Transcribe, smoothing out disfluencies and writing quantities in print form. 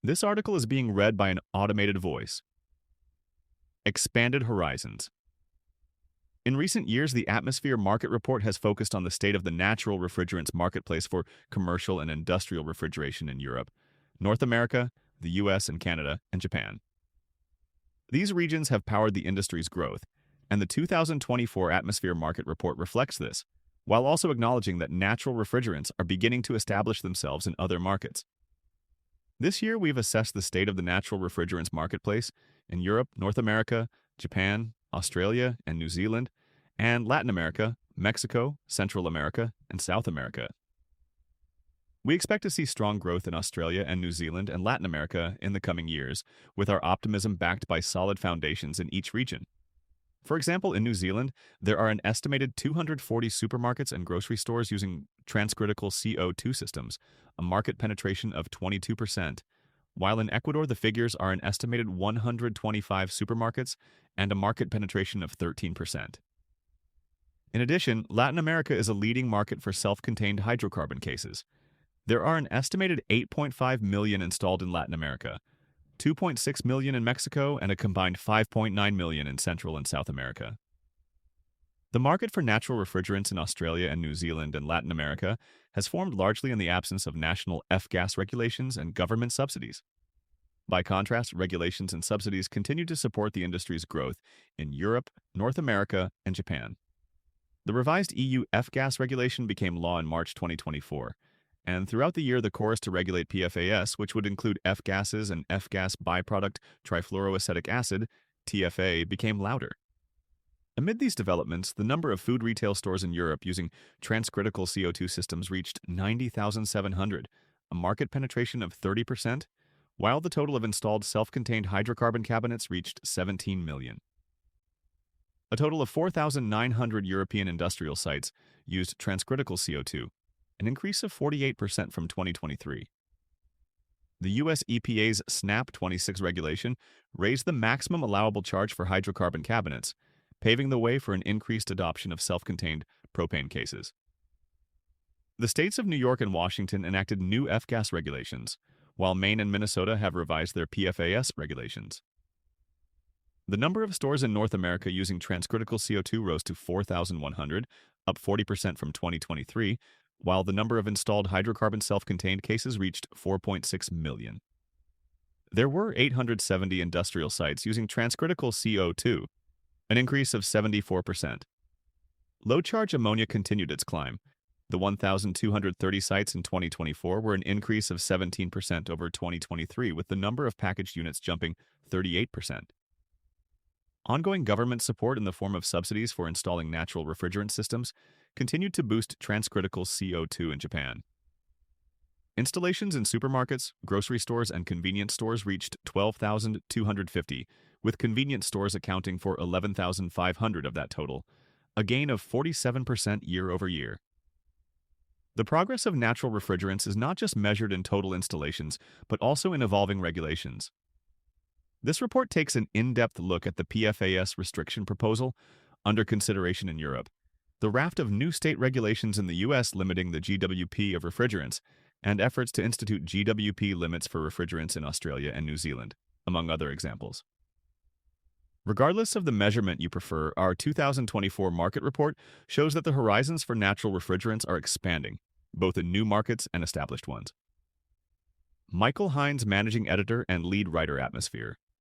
This article is being read by an automated voice. Expanded horizons. In recent years, the Atmosphere Market Report has focused on the state of the natural refrigerants marketplace for commercial and industrial refrigeration in Europe, North America, the US and Canada, and Japan. These regions have powered the industry's growth, and the 2024 Atmosphere Market Report reflects this, while also acknowledging that natural refrigerants are beginning to establish themselves in other markets. This year, we've assessed the state of the natural refrigerants marketplace in Europe, North America, Japan, Australia, and New Zealand, and Latin America, Mexico, Central America, and South America. We expect to see strong growth in Australia and New Zealand and Latin America in the coming years, with our optimism backed by solid foundations in each region. For example, in New Zealand, there are an estimated 240 supermarkets and grocery stores using transcritical CO2 systems, a market penetration of 22%, while in Ecuador the figures are an estimated 125 supermarkets and a market penetration of 13%. In addition, Latin America is a leading market for self-contained hydrocarbon cases. There are an estimated 8.5 million installed in Latin America, 2.6 million in Mexico, and a combined 5.9 million in Central and South America. The market for natural refrigerants in Australia and New Zealand and Latin America has formed largely in the absence of national F-gas regulations and government subsidies. By contrast, regulations and subsidies continue to support the industry's growth in Europe, North America, and Japan. The revised EU F-gas regulation became law in March 2024, and throughout the year the chorus to regulate PFAS, which would include F-gases and F-gas byproduct trifluoroacetic acid, TFA, became louder. Amid these developments, the number of food retail stores in Europe using transcritical CO2 systems reached 90,700, a market penetration of 30%, while the total of installed self-contained hydrocarbon cabinets reached 17 million. A total of 4,900 European industrial sites used transcritical CO2, an increase of 48% from 2023. The US EPA's SNAP 26 regulation raised the maximum allowable charge for hydrocarbon cabinets, paving the way for an increased adoption of self-contained propane cases. The states of New York and Washington enacted new F-gas regulations, while Maine and Minnesota have revised their PFAS regulations. The number of stores in North America using transcritical CO2 rose to 4,100, up 40% from 2023, while the number of installed hydrocarbon self-contained cases reached 4.6 million. There were 870 industrial sites using transcritical CO2, an increase of 74%. Low-charge ammonia continued its climb. The 1,230 sites in 2024 were an increase of 17% over 2023, with the number of packaged units jumping 38%. Ongoing government support in the form of subsidies for installing natural refrigerant systems continued to boost transcritical CO2 in Japan. Installations in supermarkets, grocery stores, and convenience stores reached 12,250, with convenience stores accounting for 11,500 of that total, a gain of 47% year over year. The progress of natural refrigerants is not just measured in total installations, but also in evolving regulations. This report takes an in-depth look at the PFAS restriction proposal under consideration in Europe, the raft of new state regulations in the US limiting the GWP of refrigerants, and efforts to institute GWP limits for refrigerants in Australia and New Zealand, among other examples. Regardless of the measurement you prefer, our 2024 market report shows that the horizons for natural refrigerants are expanding, both in new markets and established ones. Michael Hines, Managing Editor and Lead Writer, Atmosphere.